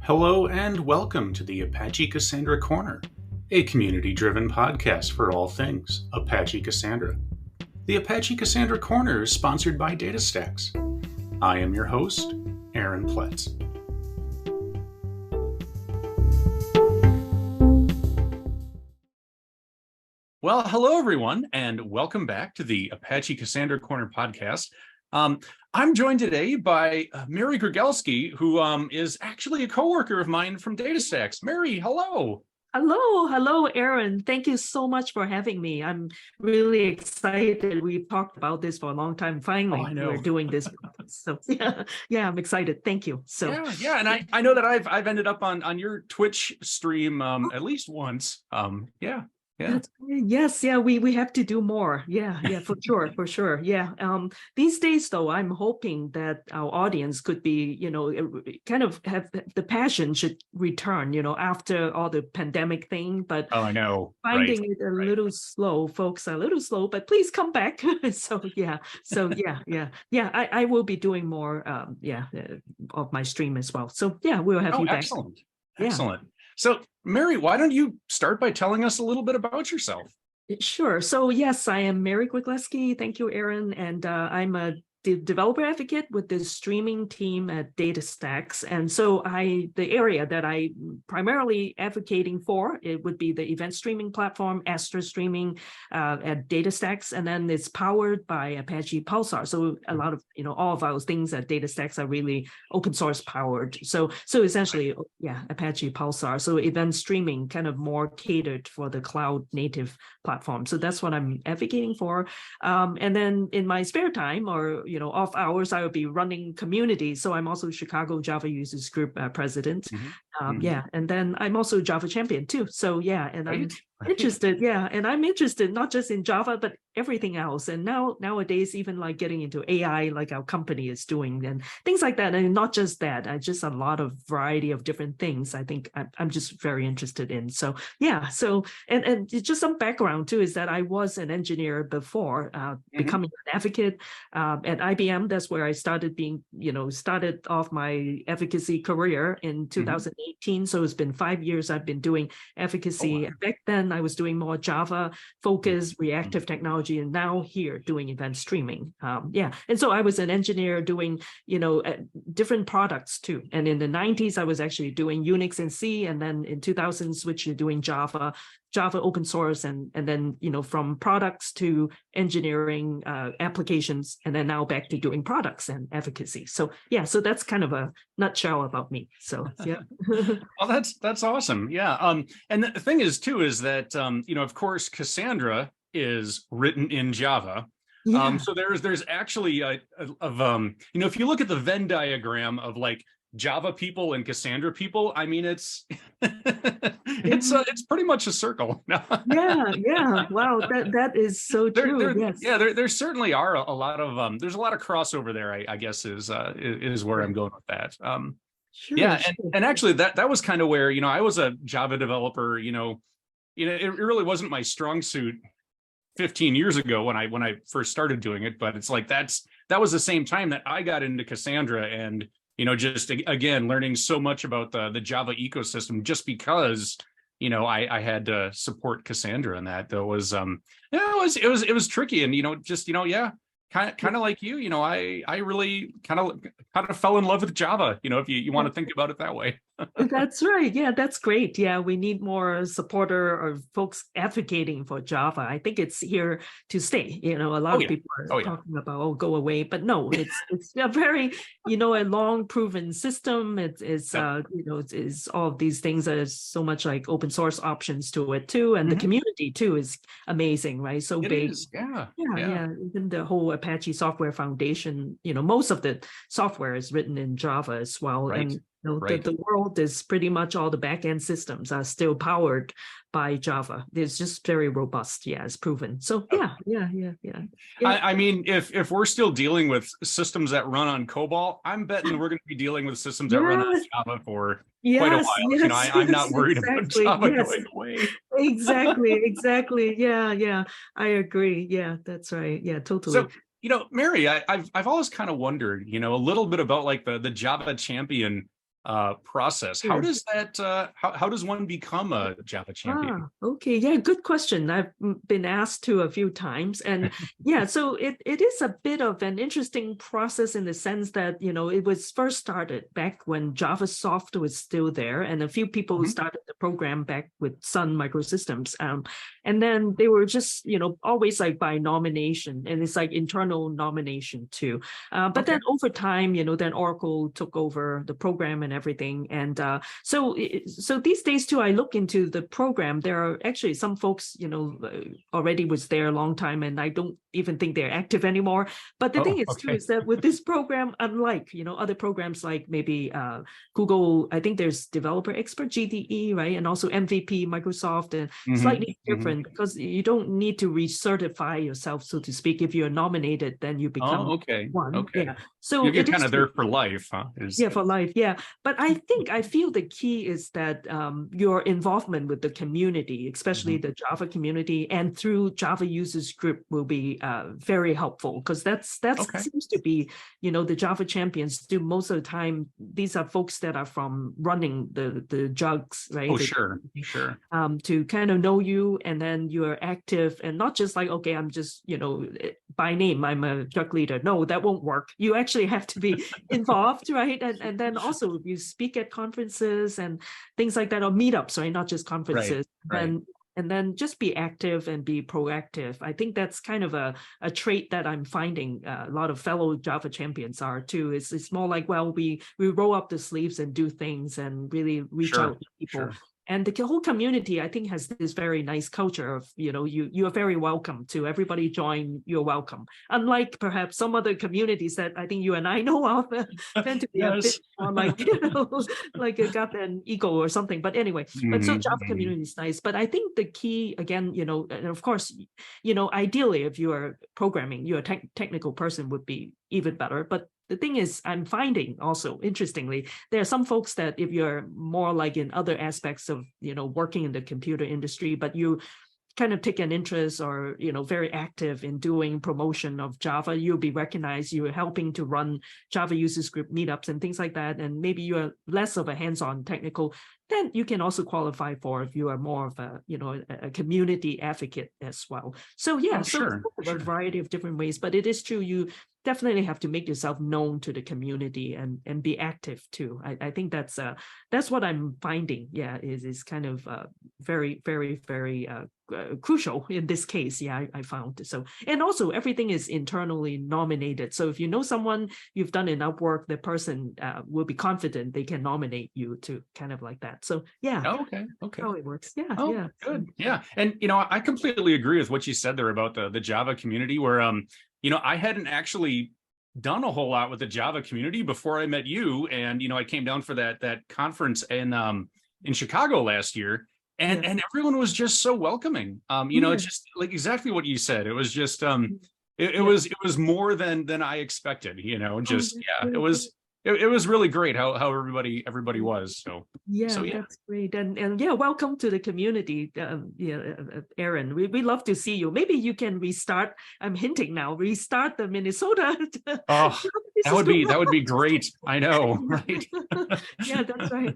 Hello and welcome to the Apache Cassandra Corner, a community-driven podcast for all things Apache Cassandra. The Apache Cassandra Corner is sponsored by DataStax. I am your host, Aaron Pletz. Well, hello everyone, and welcome back to the Apache Cassandra Corner podcast. I'm joined today by Mary Grygleski, who is actually a coworker of mine from DataStax. Mary, hello. Hello, Aaron. Thank you so much for having me. I'm really excited. We've talked about this for a long time. Finally, we're doing this. So yeah, I'm excited. Thank you. So and I know that I've ended up on your Twitch stream at least once. Yeah. That's great. Yes, we have to do more. Yeah, for sure. Yeah. These days though, I'm hoping that our audience could be, kind of have the passion should return, after all the pandemic thing. But I know. Finding it a little slow, folks, a little slow, but please come back. I will be doing more of my stream as well. So yeah, we'll have you back. Excellent. So, Mary, why don't you start by telling us a little bit about yourself? Sure. So, yes, I am Mary Grygleski. Thank you, Aaron. And I'm a developer advocate with the streaming team at DataStax. And so the area that I primarily advocating for, it would be the event streaming platform, Astra Streaming at DataStax. And then it's powered by Apache Pulsar. So a lot of, all of our things at DataStax are really open source powered. So essentially, Apache Pulsar. So event streaming kind of more catered for the cloud native platform. So that's what I'm advocating for. And then in my spare time or, off hours, I will be running communities. So I'm also Chicago Java Users Group president. And then I'm also Java champion too. So I'm interested. And I'm interested not just in Java, but everything else. And nowadays, even like getting into AI, like our company is doing and things like that. And not just that, just a lot of variety of different things. I think I'm just very interested in. So and just some background too is that I was an engineer before becoming an advocate at IBM. That's where I started started off my advocacy career in 2018. So it's been 5 years I've been doing advocacy. Wow. Back then I was doing more Java focused reactive technology, and now here doing event streaming. And so I was an engineer doing different products too. And in the 90s I was actually doing Unix and C, and then in 2000 switched to doing Java open source, and then from products to engineering applications, and then now back to doing products and advocacy. So that's kind of a nutshell about me. So Well, that's awesome. And the thing is too is that of course Cassandra is written in Java. So there's actually if you look at the Venn diagram of like Java people and Cassandra people, I mean it's it's pretty much a circle. Wow, that is so true. There certainly are a lot of there's a lot of crossover there, I guess is where I'm going with that. And actually that was kind of where I was a Java developer. It really wasn't my strong suit 15 years ago when I first started doing it, but it's like that was the same time that I got into Cassandra, and just again learning so much about the Java ecosystem just because I had to support Cassandra, and that was it was tricky, and kind of like you, I really kind of fell in love with Java, if you want to think about it that way. That's right. Yeah, that's great. Yeah, we need more supporter or folks advocating for Java. I think it's here to stay. A lot of people are talking about go away, but no, it's a very a long proven system. It's all of these things. There's so much like open source options to it too, and the community too is amazing, right? So it big. Is. Even the whole Apache Software Foundation. Most of the software is written in Java as well, and the world is pretty much all the backend systems are still powered by Java. It's just very robust. Yeah, it's proven. So yeah. I mean, if we're still dealing with systems that run on COBOL, I'm betting we're going to be dealing with systems that run on Java for quite a while. I'm not worried about Java going away. Exactly. Yeah, I agree. Yeah, that's right. Yeah, totally. So, Mary, I've always kind of wondered, a little bit about like the Java champion process. How does that how does one become a Java champion? Okay, yeah, good question. I've been asked to a few times, and yeah, so it is a bit of an interesting process in the sense that, you know, it was first started back when JavaSoft was still there, and a few people started the program back with Sun Microsystems, and then they were just, you know, always like by nomination, and it's like internal nomination too. But then over time, you know, then Oracle took over the program and everything, and so these days too, I look into the program. There are actually some folks, you know, already was there a long time, and I don't even think they're active anymore. But the thing is too is that with this program, unlike, you know, other programs like maybe Google, I think there's Developer Expert GDE, right, and also MVP Microsoft, and slightly different because you don't need to recertify yourself, so to speak. If you're nominated, then you become one. Yeah. So you're kind of there for life, huh? Yeah, for life. Yeah. But I feel the key is that your involvement with the community, especially the Java community, and through Java users group will be very helpful, because that seems to be, you know, the Java champions do most of the time. These are folks that are from running the JUGs, right? Oh, sure. To kind of know you, and then you are active, and not just like, okay, I'm just, you know, by name, I'm a JUG leader. No, that won't work. You actually have to be involved, right? And then also you speak at conferences and things like that, or meetups, right? Not just conferences. And then just be active and be proactive. I think that's kind of a trait that I'm finding a lot of fellow Java champions are too. It's more like, well, we roll up the sleeves and do things and really reach out to people. And the whole community, I think, has this very nice culture of, you know, you are very welcome to. Everybody join, you're welcome. Unlike perhaps some other communities that I think you and I know of, tend to be a bit more like, you know, like a got an ego or something. But anyway, but so Java community is nice. But I think the key, again, you know, and of course, you know, ideally, if you are programming, you're a technical person, would be even better. But the thing is, I'm finding also, interestingly, there are some folks that if you're more like in other aspects of, you know, working in the computer industry, but you kind of take an interest or, you know, very active in doing promotion of Java, you'll be recognized. You're helping to run Java users group meetups and things like that. And maybe you're less of a hands-on technical, then you can also qualify for if you are more of a, you know, a community advocate as well. So yeah, a variety of different ways, but it is true. You definitely have to make yourself known to the community and be active too. I think that's what I'm finding. Yeah, is kind of very, very, very crucial in this case. Yeah, I found so. And also everything is internally nominated. So if you know someone, you've done enough work, the person will be confident they can nominate you to kind of like that. So yeah. Okay. How it works. Yeah. Good. Yeah. And, you know, I completely agree with what you said there about the Java community, where, you know, I hadn't actually done a whole lot with the Java community before I met you. And, you know, I came down for that conference in Chicago last year, and everyone was just so welcoming. You know, it's just like exactly what you said. It was just it was more than I expected, you know, just it was really great how everybody was. So that's great. And yeah, welcome to the community. Aaron, we love to see you. Maybe you can restart. I'm hinting now, restart the Minnesota. Oh, that would be great. I know, right? Yeah, that's right.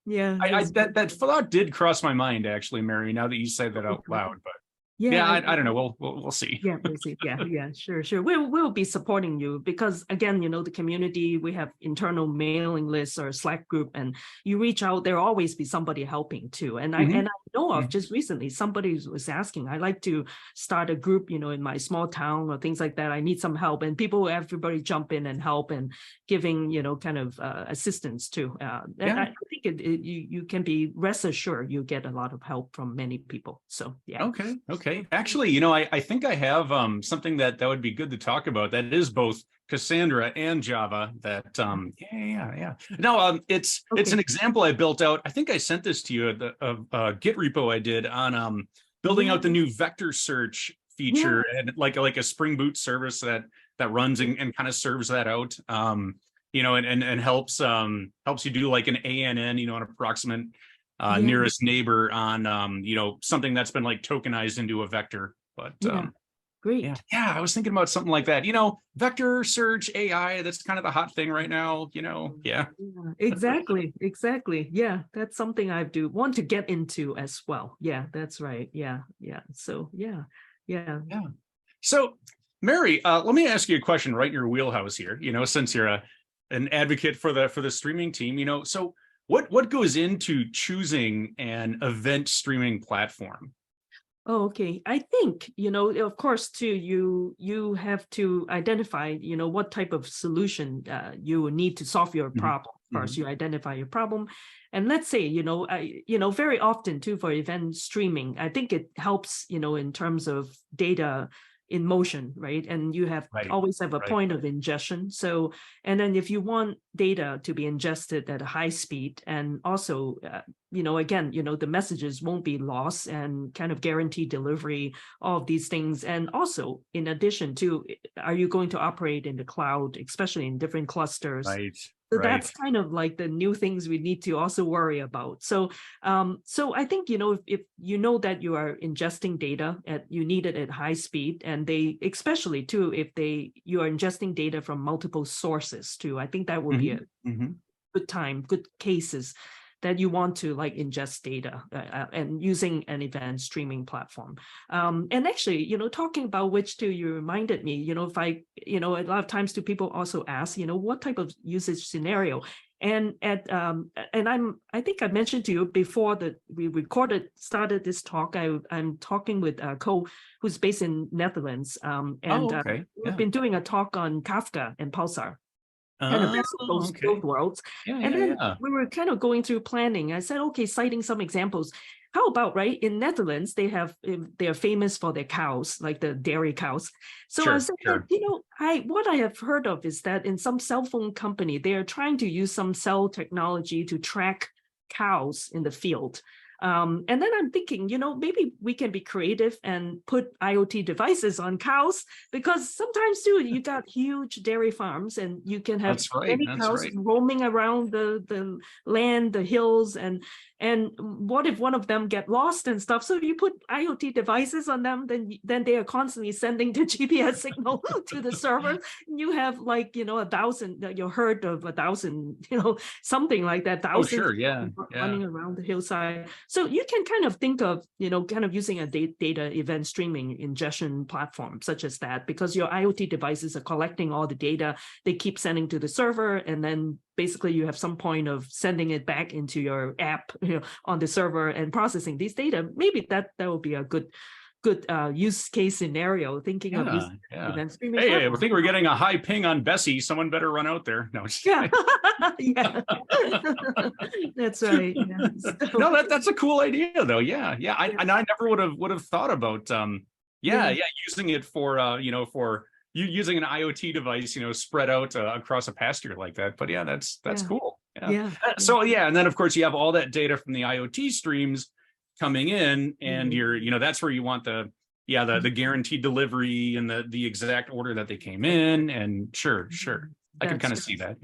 Yeah. That thought did cross my mind, actually, Mary, now that you say that out loud, but I don't know. We'll see. Yeah, we'll see. Yeah, sure. We'll be supporting you because, again, you know, the community, we have internal mailing lists or Slack group, and you reach out, there'll always be somebody helping too. And I know of just recently, somebody was asking, I like to start a group, you know, in my small town or things like that. I need some help, and everybody jump in and help and giving, you know, kind of assistance too. And I think you can be rest assured you get a lot of help from many people. So yeah. Okay. Actually, you know, I think I have something that would be good to talk about. That is both Cassandra and Java. That No, it's an example I built out. I think I sent this to you of Git repo I did on building out the new vector search feature and like a Spring Boot service that runs and kind of serves that out. You know, and helps you do like an ANN, you know, an approximate nearest neighbor on you know, something that's been like tokenized into a vector. But great. Yeah, I was thinking about something like that. Vector search AI, that's kind of the hot thing right now, yeah. Exactly. Yeah, that's something I do want to get into as well. Yeah, that's right. Yeah. So yeah. Yeah. So, Mary, let me ask you a question right in your wheelhouse here. Since you're an advocate for the streaming team, so what goes into choosing an event streaming platform? Oh, okay. I think, of course, too, you have to identify, what type of solution you need to solve your problem. First, you identify your problem. And let's say, very often too for event streaming, I think it helps, in terms of data in motion, right? And you always have a point of ingestion. So, and then if you want data to be ingested at a high speed, and also, again, the messages won't be lost and kind of guarantee delivery, all of these things. And also, in addition to, are you going to operate in the cloud, especially in different clusters? Right. So that's kind of like the new things we need to also worry about. So, so I think, if you know that you are ingesting data you need it at high speed, and they, especially too, if you are ingesting data from multiple sources too, I think that would be a good cases that you want to like ingest data and using an event streaming platform. And actually, talking about which too, you reminded me, if I, a lot of times do people also ask, what type of usage scenario? And I think I mentioned to you before that we started this talk. I'm talking with Co, who's based in Netherlands. We've been doing a talk on Kafka and Pulsar. Kind of both worlds. And then we were kind of going through planning. I said, okay, citing some examples. How about, right, in Netherlands, they're famous for their cows, like the dairy cows. So I said, what I have heard of is that in some cell phone company, they are trying to use some cell technology to track cows in the field. And then I'm thinking, maybe we can be creative and put IoT devices on cows, because sometimes too, you got huge dairy farms and you can have many cows roaming around the land, the hills, and what if one of them get lost and stuff? So you put IoT devices on them, then they are constantly sending the GPS signal to the server. You have like, 1,000, you heard of 1,000, something like that, thousands running around the hillside. So you can kind of think of, kind of using a data event streaming ingestion platform such as that, because your IoT devices are collecting all the data, they keep sending to the server, and then basically you have some point of sending it back into your app, on the server and processing these data. Maybe that will be a good use case scenario, thinking of using event streaming. Hey, I think we're getting a high ping on Bessie. Someone better run out there. No, that's right. No, that's a cool idea though. I never would have thought about using it for for using an IoT device, spread out across a pasture like that. But that's cool. So and then of course you have all that data from the IoT streams coming in, and you're, that's where you want the guaranteed delivery and the exact order that they came in. And sure. I can kind of see that.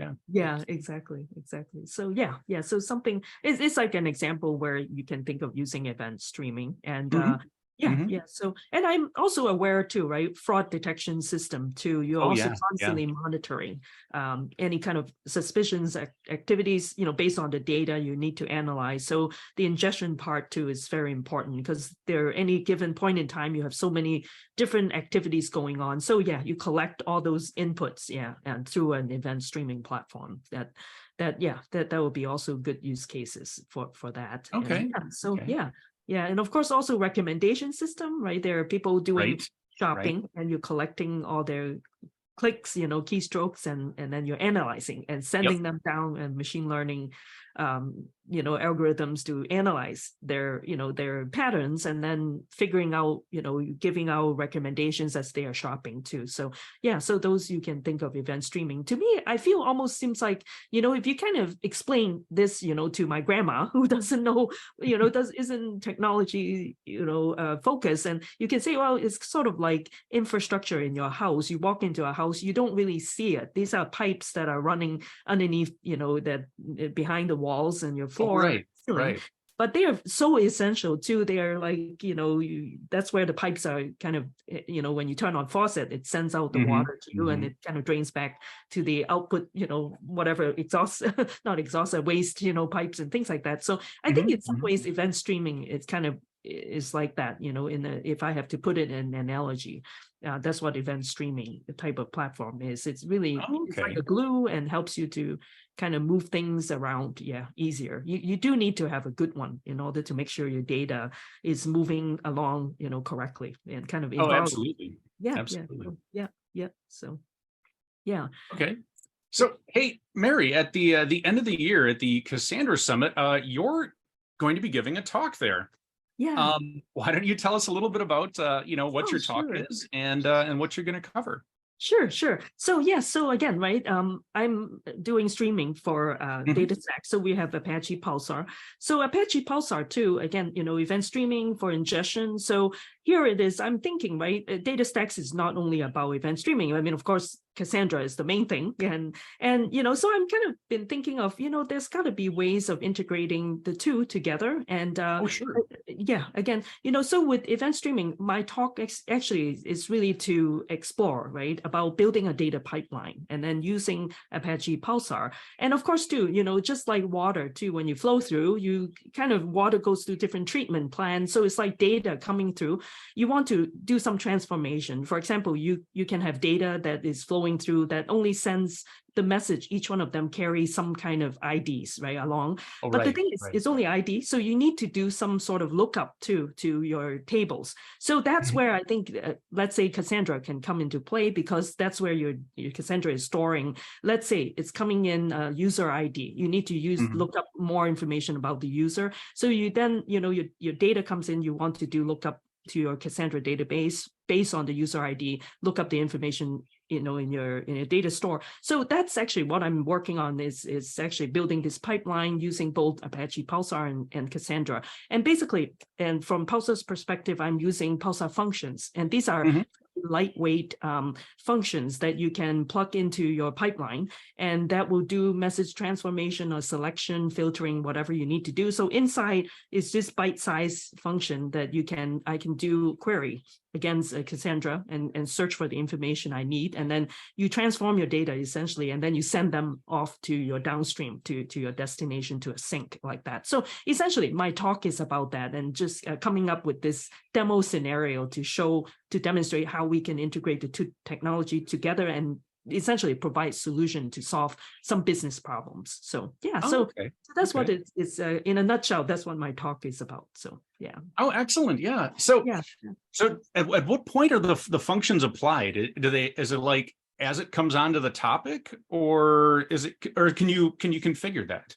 Exactly. So so something it's like an example where you can think of using event streaming. And so, and I'm also aware too, right? Fraud detection system too. You're also constantly monitoring any kind of suspicions activities, based on the data you need to analyze. So the ingestion part too is very important, because there any given point in time, you have so many different activities going on. So you collect all those inputs, and through an event streaming platform that will be also good use cases for that. Okay. And of course, also recommendation system, right? There are people doing shopping, and you're collecting all their clicks, keystrokes, and then you're analyzing and sending them down, and machine learning, algorithms to analyze their patterns, and then figuring out, giving out recommendations as they are shopping too. So so those you can think of event streaming. To me, I feel almost seems like, if you kind of explain this, to my grandma who doesn't know, isn't technology, focused, and you can say, well, it's sort of like infrastructure in your house. You walk into a house, you don't really see it. These are pipes that are running underneath, that behind the walls and your floor. Right. but they are so essential too. They are like, that's where the pipes are kind of, when you turn on faucet, it sends out the water to you and it kind of drains back to the output, whatever exhaust, not exhaust, waste, pipes and things like that. So I think in some ways, event streaming, it's kind of is like that, if I have to put it in an analogy. That's what event streaming, the type of platform is. It's really it's like a glue and helps you to kind of move things around, easier. You do need to have a good one in order to make sure your data is moving along, correctly and kind of absolutely. Absolutely. So okay. So hey, Mary, at the end of the year at the Cassandra Summit, you're going to be giving a talk there. Yeah. Why don't you tell us a little bit about what your talk is and what you're going to cover? Sure. So again, right, I'm doing streaming for DataStax. So we have Apache Pulsar. So Apache Pulsar too, again, event streaming for ingestion. So here it is. I'm thinking, right, DataStax is not only about event streaming. I mean, of course, Cassandra is the main thing. And so I'm kind of been thinking of, there's got to be ways of integrating the two together. And again, so with event streaming, my talk actually is really to explore, right, about building a data pipeline and then using Apache Pulsar. And of course, too, just like water, too, when you flow through, water goes through different treatment plans. So it's like data coming through. You want to do some transformation. For example, you can have data that is flowing through that only sends the message. Each one of them carries some kind of IDs right along. But the thing is, it's only ID. So you need to do some sort of lookup to your tables. So that's where I think, let's say Cassandra can come into play, because that's where your Cassandra is storing. Let's say it's coming in user ID. You need to look up more information about the user. So you then, your data comes in, you want to do lookup to your Cassandra database based on the user ID, look up the information, in your data store. So that's actually what I'm working on is actually building this pipeline using both Apache Pulsar and Cassandra. And basically, and from Pulsar's perspective, I'm using Pulsar functions. And these are lightweight functions that you can plug into your pipeline, and that will do message transformation or selection, filtering, whatever you need to do. So inside is this bite-sized function that I can do query against Cassandra and search for the information I need. And then you transform your data essentially, and then you send them off to your downstream, to your destination, to a sink like that. So essentially my talk is about that, and just coming up with this demo scenario to demonstrate how we can integrate the two technology together and essentially provide solution to solve some business problems. So so that's what it is in a nutshell. That's what my talk is about. So Oh, excellent. Yeah. So so at what point are the functions applied? Is it like as it comes onto the topic, or can you configure that?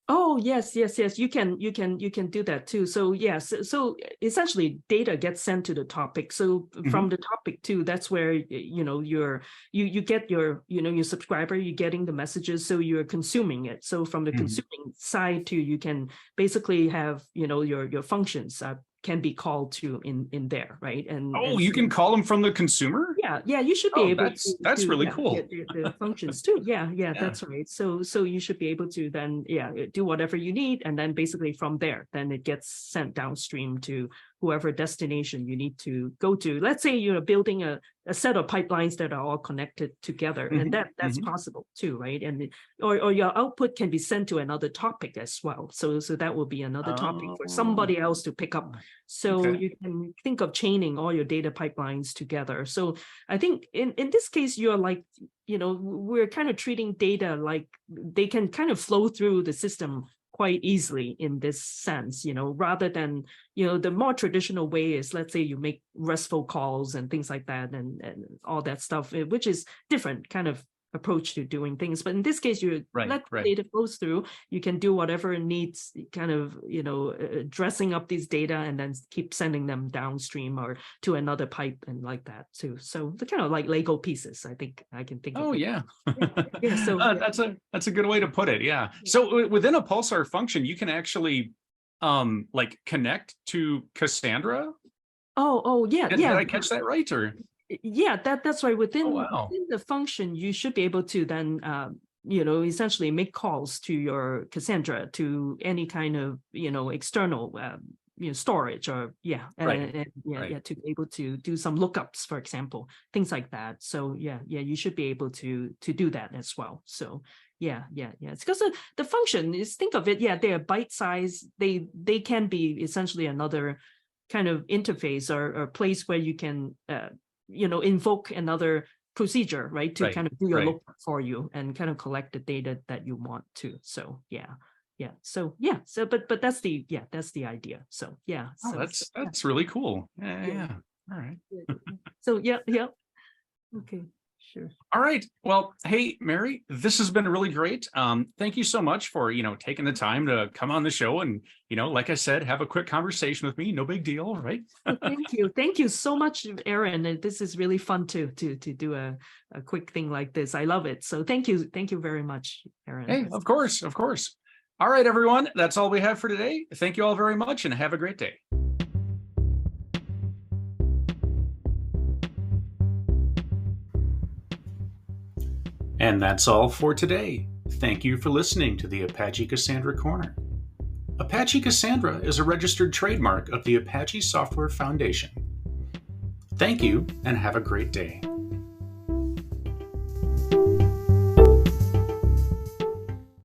Oh, yes. You can do that too. So yes. So essentially data gets sent to the topic. So from the topic too, that's where, you get your subscriber, you're getting the messages. So you're consuming it. So from the consuming side too, you can basically have, your functions can be called to in there, right? And you can call them from the consumer? Yeah, you should be able that's to really cool. The functions too. Yeah, that's right. So you should be able to then do whatever you need, and then basically from there, then it gets sent downstream to whoever destination you need to go to. Let's say you're building a set of pipelines that are all connected together, and that's possible too, right? And or your output can be sent to another topic as well. So that will be another topic for somebody else to pick up. So you can think of chaining all your data pipelines together. So I think in this case, you're like, we're kind of treating data like they can kind of flow through the system quite easily in this sense, rather than, the more traditional way is, let's say you make RESTful calls and things like that and all that stuff, which is different kind of approach to doing things. But in this case, you let the data flows through, you can do whatever it needs, kind of, dressing up these data and then keep sending them downstream or to another pipe and like that too. So the kind of like Lego pieces, I think I can think of. Oh, yeah. So that's a good way to put it. Yeah. So within a Pulsar function, you can actually like connect to Cassandra. Did I catch that right? Or that's right. Within the function, you should be able to then essentially make calls to your Cassandra to any kind of, external storage or to be able to do some lookups, for example, things like that. So you should be able to do that as well. So it's because the function is, think of it, they are bite size. They can be essentially another kind of interface or place where you can invoke another procedure, right, to kind of do your lookup for you and kind of collect the data that you want to. So but that's the idea. So that's really cool. Yeah. All right. So okay. Sure. All right. Well, hey, Mary, this has been really great. Thank you so much for, taking the time to come on the show and, like I said, have a quick conversation with me. No big deal, right? Thank you. Thank you so much, Aaron. This is really fun to do a quick thing like this. I love it. So thank you. Thank you very much, Aaron. Hey, of course. All right, everyone. That's all we have for today. Thank you all very much and have a great day. And that's all for today. Thank you for listening to the Apache Cassandra Corner. Apache Cassandra is a registered trademark of the Apache Software Foundation. Thank you and have a great day.